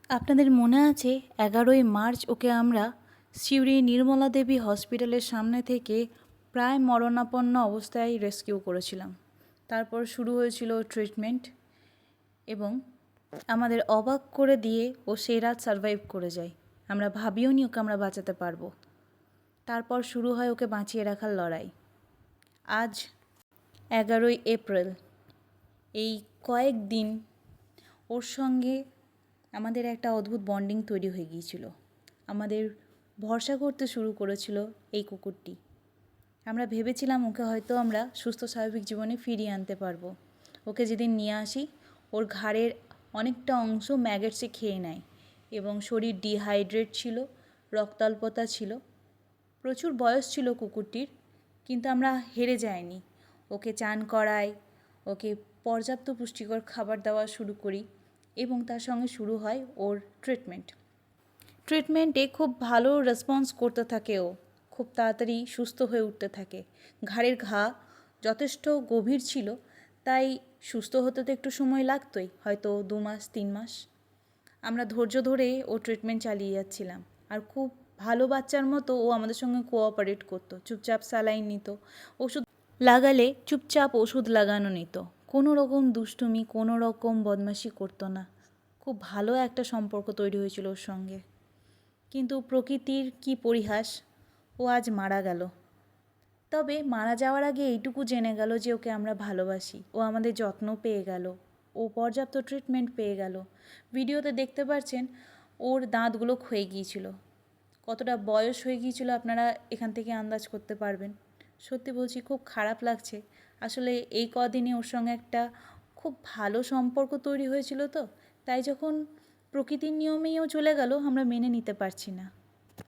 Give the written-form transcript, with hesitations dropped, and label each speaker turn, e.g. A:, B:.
A: আপনাদের মনে আছে 11ই মার্চ ওকে আমরা সিউড়ি নির্মলা দেবী হসপিটালের সামনে থেকে প্রায় মরণাপন্ন অবস্থায় রেস্কিউ করেছিলাম। তারপর শুরু হয়েছিল ট্রিটমেন্ট এবং আমাদের অবাক করে দিয়ে ও সেই রাত সারভাইভ করে যায়। আমরা ভাবিও নি ওকে আমরা বাঁচাতে পারবো। তারপর শুরু হয় ওকে বাঁচিয়ে রাখার লড়াই। আজ 11ই এপ্রিল, এই কয়েকদিন ওর সঙ্গে আমাদের একটা অদ্ভুত বন্ডিং তৈরি হয়ে গিয়েছিল। আমাদের ভরসা করতে শুরু করেছিল এই কুকুরটি। আমরা ভেবেছিলাম ওকে হয়তো আমরা সুস্থ স্বাভাবিক জীবনে ফিরিয়ে আনতে পারবো। ওকে যেদিন নিয়ে আসি, ওর ঘাড়ের অনেকটা অংশ ম্যাগটসে খেয়ে নেয় এবং শরীর ডিহাইড্রেট ছিল, রক্তাল্পতা ছিল। প্রচুর বয়স ছিল কুকুরটির, কিন্তু আমরা হেরে যাইনি। ওকে চান করাই, ওকে পর্যাপ্ত পুষ্টিকর খাবার দেওয়া শুরু করি এবং তার সঙ্গে শুরু হয় ওর ট্রিটমেন্টে খুব ভালো রেসপন্স করতে থাকে ও, খুব তাড়াতাড়ি সুস্থ হয়ে উঠতে থাকে। ঘাড়ের ঘা যথেষ্ট গভীর ছিল, তাই সুস্থ হতে তো একটু সময় লাগতোই, হয়তো 2 মাস 3 মাস। আমরা ধৈর্য ধরে ও ট্রিটমেন্ট চালিয়ে যাচ্ছিলাম। আর খুব ভালো বাচ্চার মতো ও আমাদের সঙ্গে কোঅপারেট করতো। চুপচাপ স্যালাইন নিত, ওষুধ লাগালে চুপচাপ ওষুধ লাগানো নিত। কোনো রকম দুষ্টুমি, কোনো রকম বদমাশি করতো না। খুব ভালো একটা সম্পর্ক তৈরি হয়েছিল ওর সঙ্গে। কিন্তু প্রকৃতির কি পরিহাস, ও আজ মারা গেল। তবে মারা যাওয়ার আগে এইটুকু জেনে গেল যে ওকে আমরা ভালোবাসি। ও আমাদের যত্ন পেয়ে গেল, ও পর্যাপ্ত ট্রিটমেন্ট পেয়ে গেল। ভিডিওতে দেখতে পাচ্ছেন ওর দাঁতগুলো ক্ষয়ে গিয়েছিল। কতটা বয়স হয়ে গিয়েছিল আপনারা এখান থেকে আন্দাজ করতে পারবেন। সত্যি বলছি, খুব খারাপ লাগছে। আসলে এই কদিনে ওর সঙ্গে একটা খুব ভালো সম্পর্ক তৈরি হয়েছিল, তো তাই যখন প্রকৃতির নিয়মেই ও চলে গেল আমরা মেনে নিতে পারছি না।